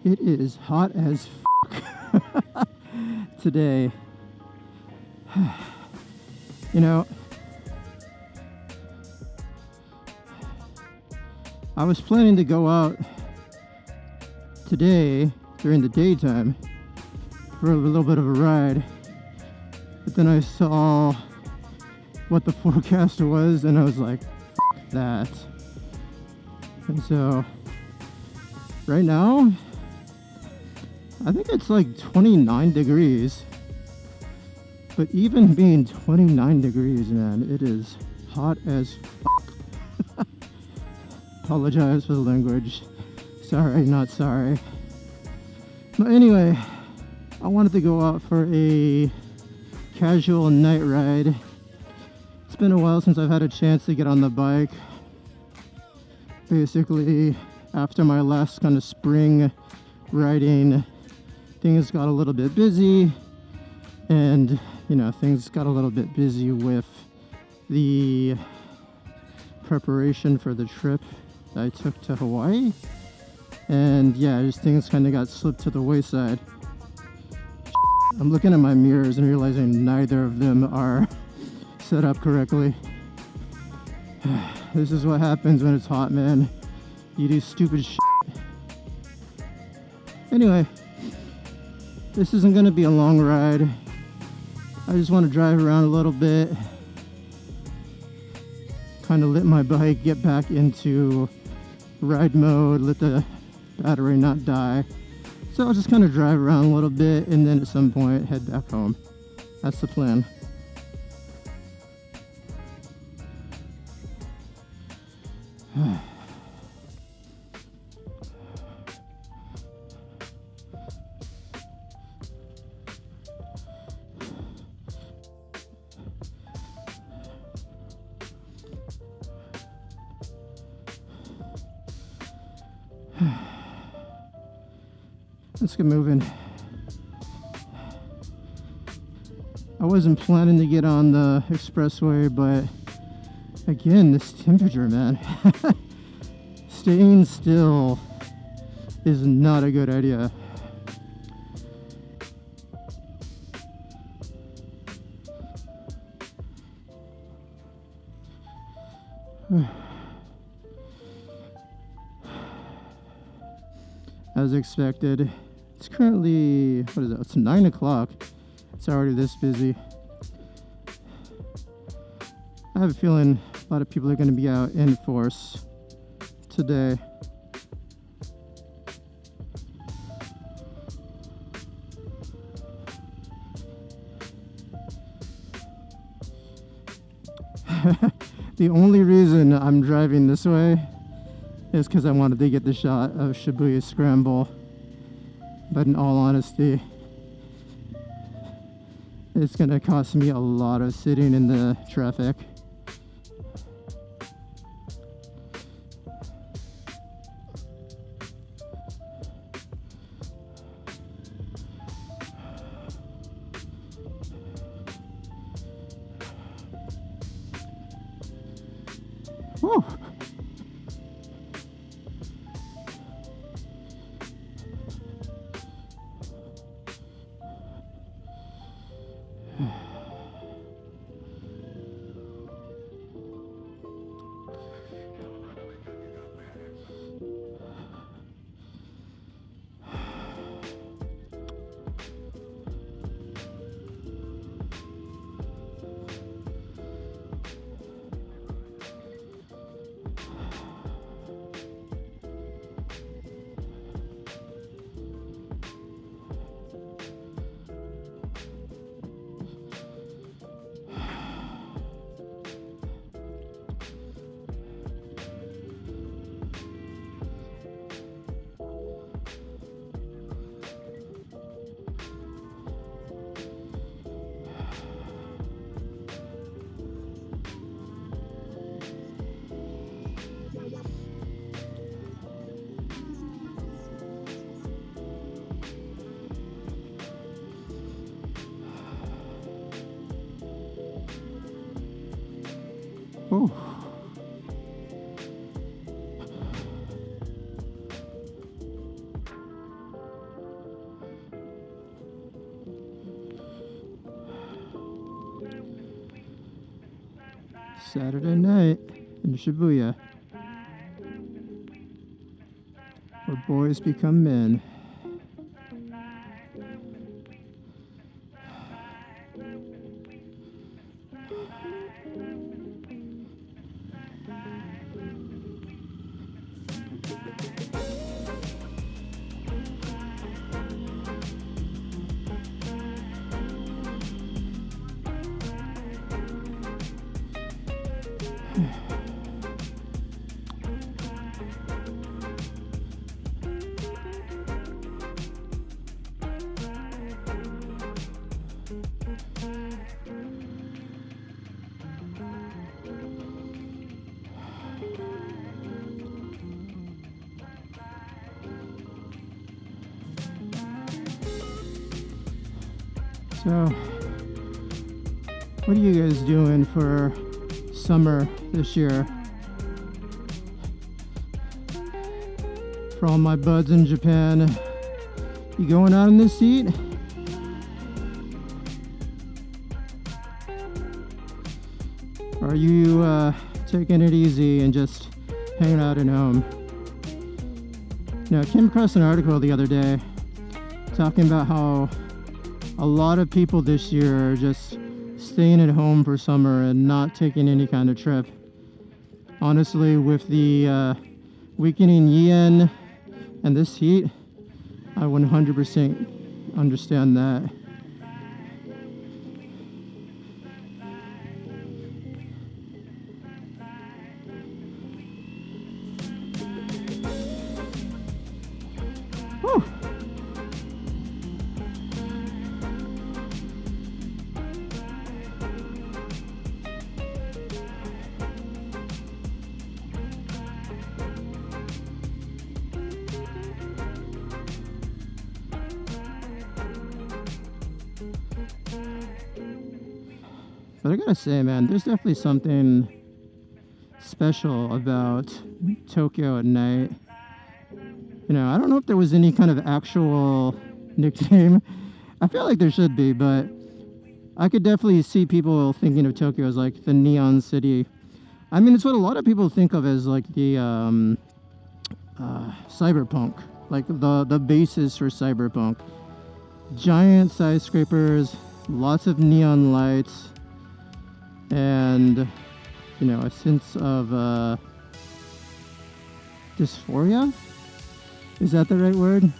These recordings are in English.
It is hot as f today. You know, I was planning to go out today during the daytime for a little bit of a ride, but then I saw what the forecast was and I was like, F that. And so right now I think it's like 29 degrees, but even being 29 degrees, man, it is hot as f. Apologize for the language. Sorry, not sorry. But anyway, I wanted to go out for a casual night ride. It's been a while since I've had a chance to get on the bike. Basically, after my last kind of spring riding, things got a little bit busy, and things got a little bit busy with the preparation for the trip that I took to Hawaii. And yeah, just things kind of got slipped to the wayside. I'm looking at my mirrors and realizing neither of them are set up correctly. This is what happens when it's hot, man. You do stupid shit. Anyway, this isn't gonna be a long ride. I just want to drive around a little bit, kind of let my bike get back into ride mode, let the battery not die. So I'll just kind of drive around a little bit and then at some point head back home. That's the plan. Let's get moving. I wasn't planning to get on the expressway, but again, this temperature, man. Staying still is not a good idea. As expected, it's currently, what is it? It's 9 o'clock. It's already this busy. I have a feeling a lot of people are going to be out in force today. The only reason I'm driving this way is because I wanted to get the shot of Shibuya Scramble. But in all honesty, it's going to cost me a lot of sitting in the traffic. Whew. Saturday night in Shibuya, where boys become men. So, what are you guys doing for summer this year? For all my buds in Japan, you going out in this heat? Or are you taking it easy and just hanging out at home? I came across an article the other day talking about how a lot of people this year are just staying at home for summer and not taking any kind of trip. Honestly, with the weakening yen and this heat, I 100% understand that. Whew. But I gotta say, man, there's definitely something special about Tokyo at night. I don't know if there was any kind of actual nickname. I feel like there should be, but I could definitely see people thinking of Tokyo as like the neon city. I mean, it's what a lot of people think of as like the cyberpunk, like the basis for cyberpunk. Giant skyscrapers, lots of neon lights, and a sense of dysphoria. Is that the right word?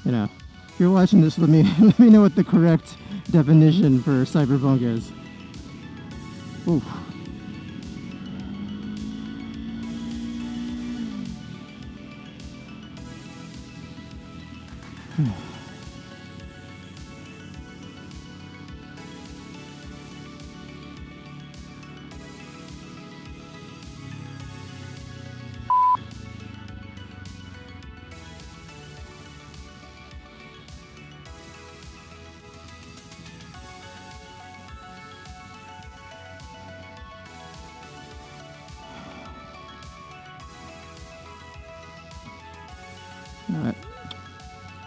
If you're watching this, let me know what the correct definition for cyberpunk is. Oof. Alright,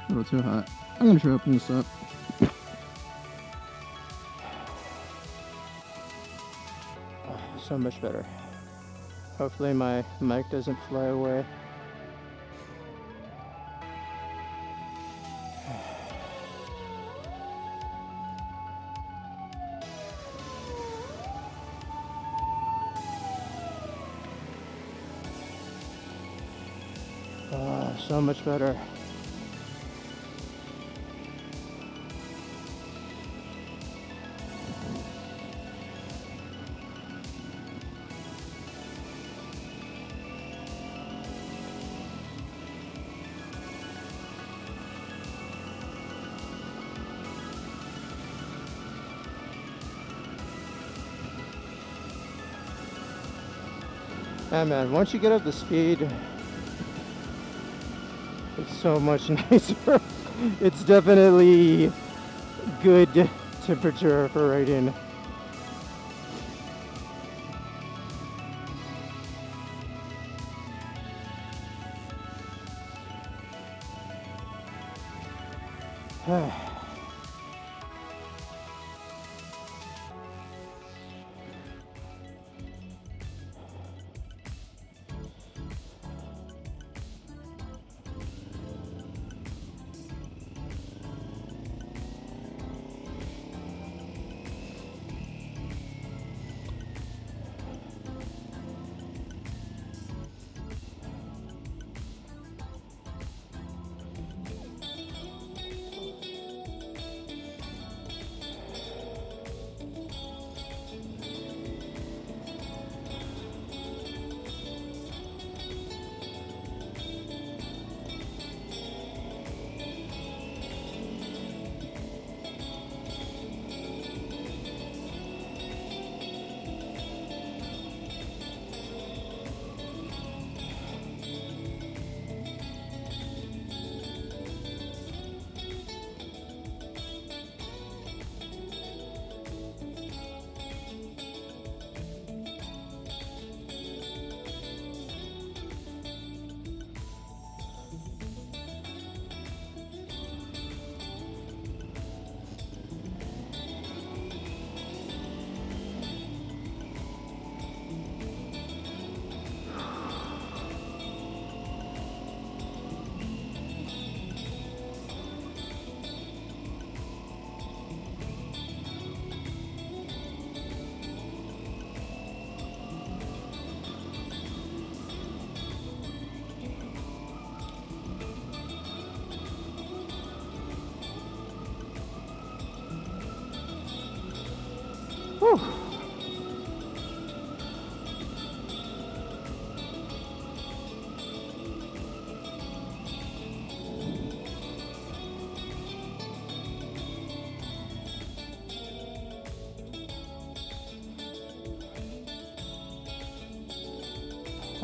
a little too hot. I'm gonna try to open this up. So much better. Hopefully my mic doesn't fly away. So much better. Yeah, man, once you get up to speed, it's so much nicer. It's definitely good temperature for riding.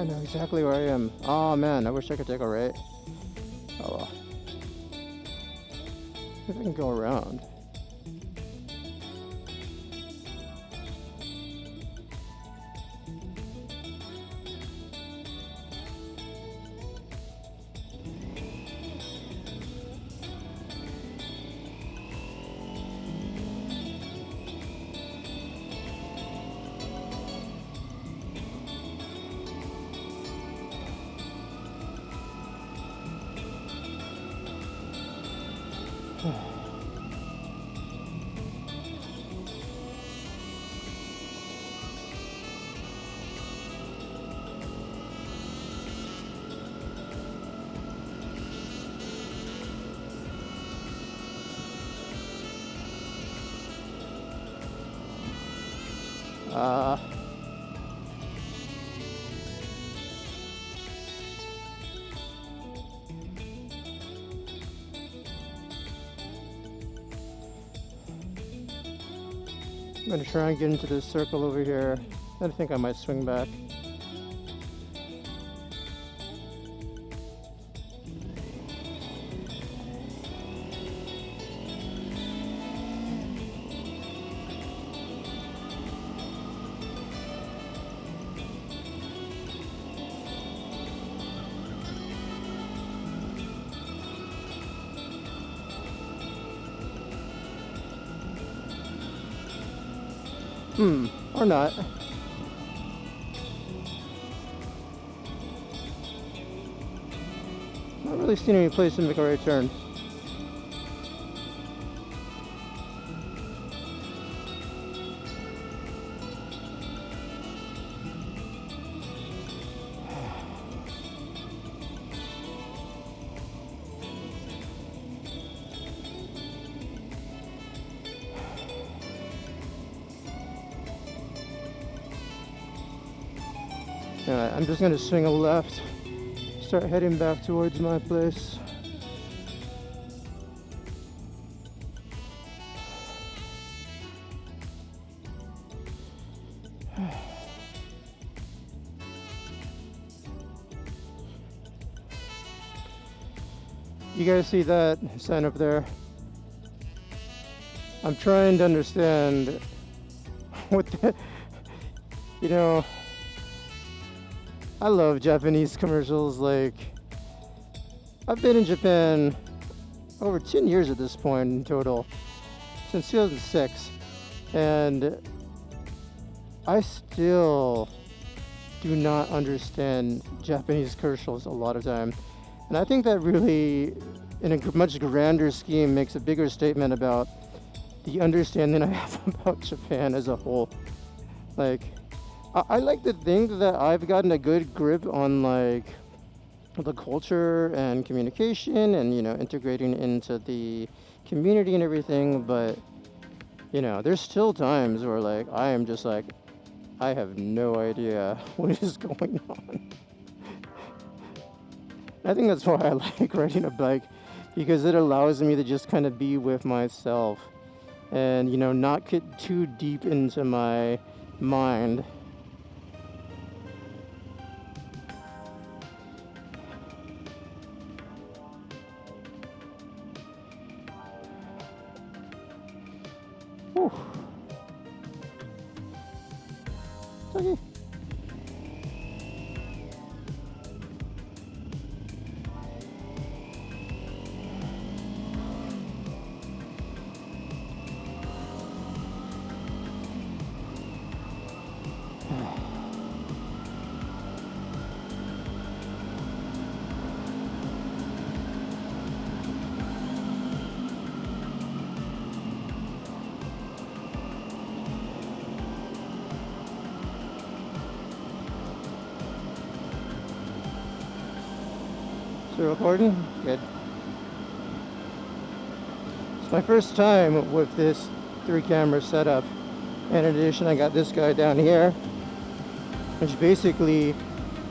I know exactly where I am. Oh man, I wish I could take a right. Oh well. If I can go around. I'm gonna try and get into this circle over here. I think I might swing back. Or not. Not really seeing any place to make a right turn. Alright, I'm just going to swing a left, start heading back towards my place. You guys see that sign up there? I'm trying to understand what the, you know, I love Japanese commercials. Like, I've been in Japan over 10 years at this point in total, since 2006, and I still do not understand Japanese commercials a lot of time. And I think that really, in a much grander scheme, makes a bigger statement about the understanding I have about Japan as a whole. Like, I like to think that I've gotten a good grip on like the culture and communication and, you know, integrating into the community and everything, but, you know, there's still times where like I am just like, I have no idea what is going on. I think that's why I like riding a bike, because it allows me to just kind of be with myself and, you know, not get too deep into my mind. Whew. Okay. Recording? Good. It's my first time with this 3-camera setup. And in addition, I got this guy down here, which basically,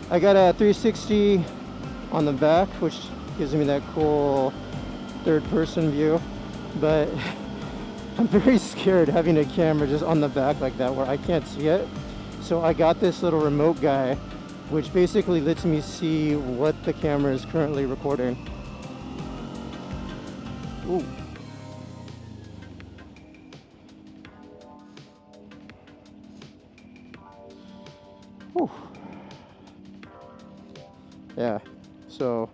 I got a 360 on the back, which gives me that cool third-person view. But I'm very scared having a camera just on the back like that where I can't see it. So I got this little remote guy which basically lets me see what the camera is currently recording. Ooh. Whew. Yeah, so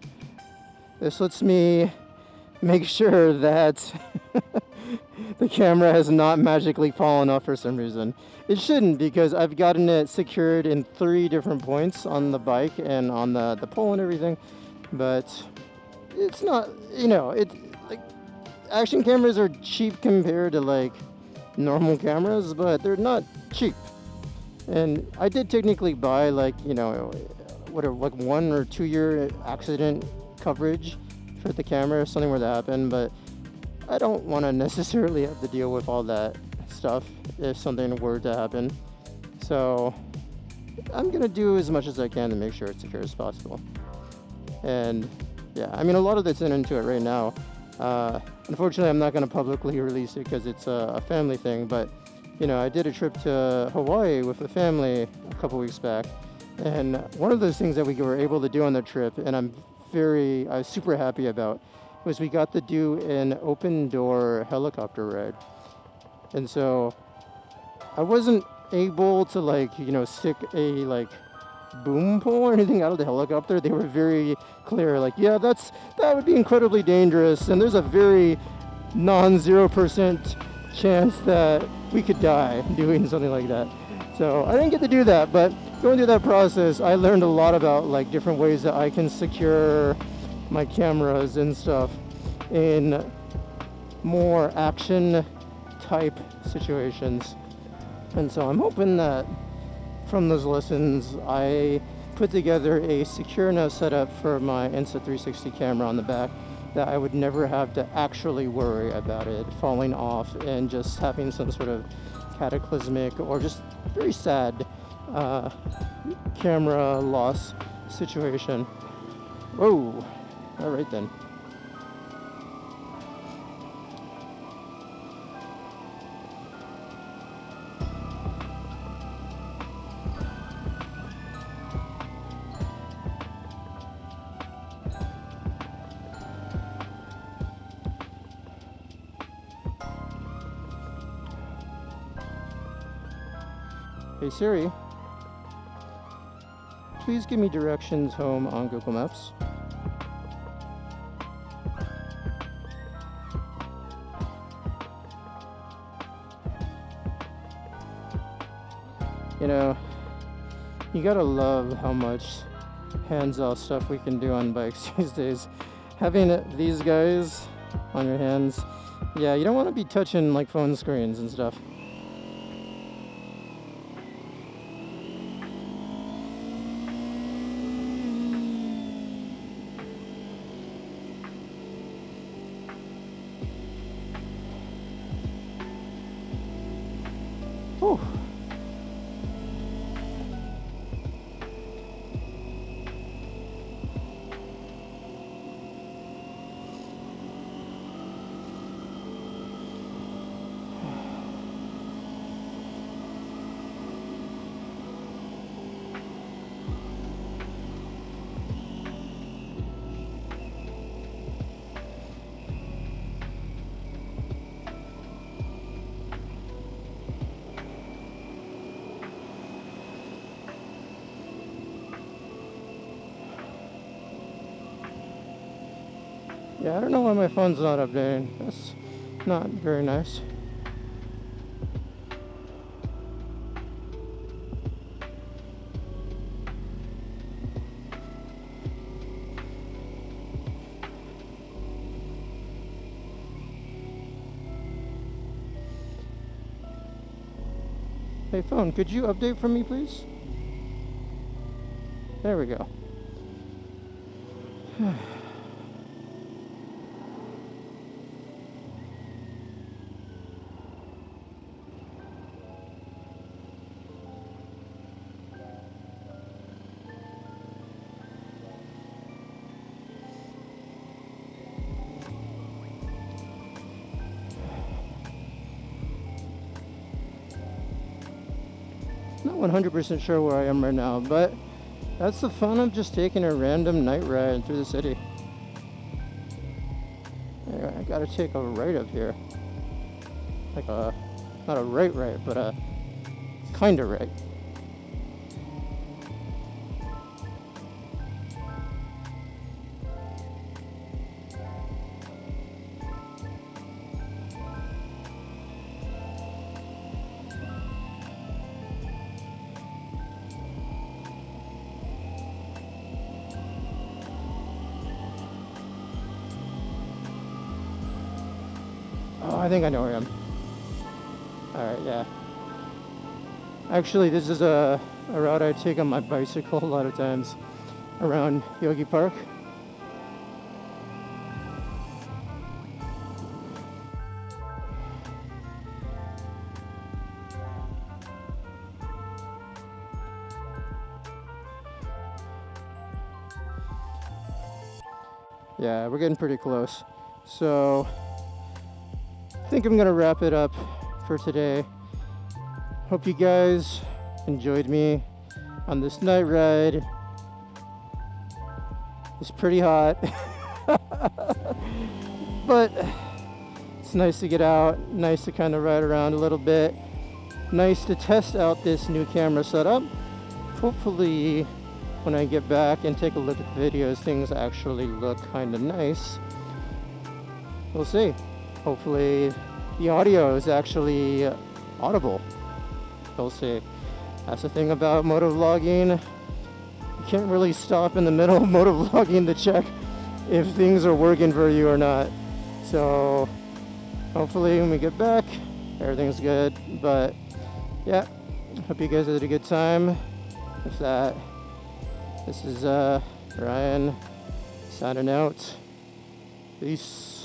this lets me make sure that the camera has not magically fallen off for some reason. It shouldn't, because I've gotten it secured in 3 different points on the bike and on the pole and everything, but it's not, you know, it like action cameras are cheap compared to like normal cameras, but they're not cheap. And I did technically buy like, you know, whatever, like 1 or 2 year accident coverage for the camera if something were to happen, but I don't want to necessarily have to deal with all that stuff if something were to happen. So I'm gonna do as much as I can to make sure it's secure as possible. And yeah, I mean, a lot of that's into it right now. Unfortunately, I'm not gonna publicly release it because it's a family thing, but you know, I did a trip to Hawaii with the family a couple weeks back, and one of those things that we were able to do on the trip, and I was super happy about, was we got to do an open door helicopter ride. And so I wasn't able to like, you know, stick a like boom pole or anything out of the helicopter. They were very clear, like, yeah, that would be incredibly dangerous, and there's a very non-0% chance that we could die doing something like that. So I didn't get to do that, but going through that process, I learned a lot about like different ways that I can secure my cameras and stuff in more action type situations. And so I'm hoping that from those lessons I put together a secure enough setup for my Insta360 camera on the back that I would never have to actually worry about it falling off and just having some sort of cataclysmic or just very sad camera loss situation. Whoa, all right then. Hey Siri, please give me directions home on Google Maps. You know, you gotta love how much hands-off stuff we can do on bikes these days. Having these guys on your hands, yeah, you don't want to be touching like phone screens and stuff. Whew. Yeah, I don't know why my phone's not updating. That's not very nice. Hey phone, could you update for me, please? There we go. Not 100% sure where I am right now, but That's the fun of just taking a random night ride through the city. Anyway, I gotta take a right up here. Like a, not a right, but a kind of right. Oh, I think I know where I am. Alright, yeah. Actually, this is a route I take on my bicycle a lot of times around Yogi Park. Yeah, we're getting pretty close. So, I think I'm gonna wrap it up for today. Hope you guys enjoyed me on this night ride. It's pretty hot, but it's nice to get out, nice to kind of ride around a little bit, nice to test out this new camera setup. Hopefully when I get back and take a look at the videos, things actually look kind of nice. We'll see. Hopefully the audio is actually audible. We'll see. That's the thing about motovlogging. You can't really stop in the middle of motovlogging to check if things are working for you or not. So hopefully when we get back, everything's good. But yeah, hope you guys had a good time. With that, this is Ryan signing out. Peace.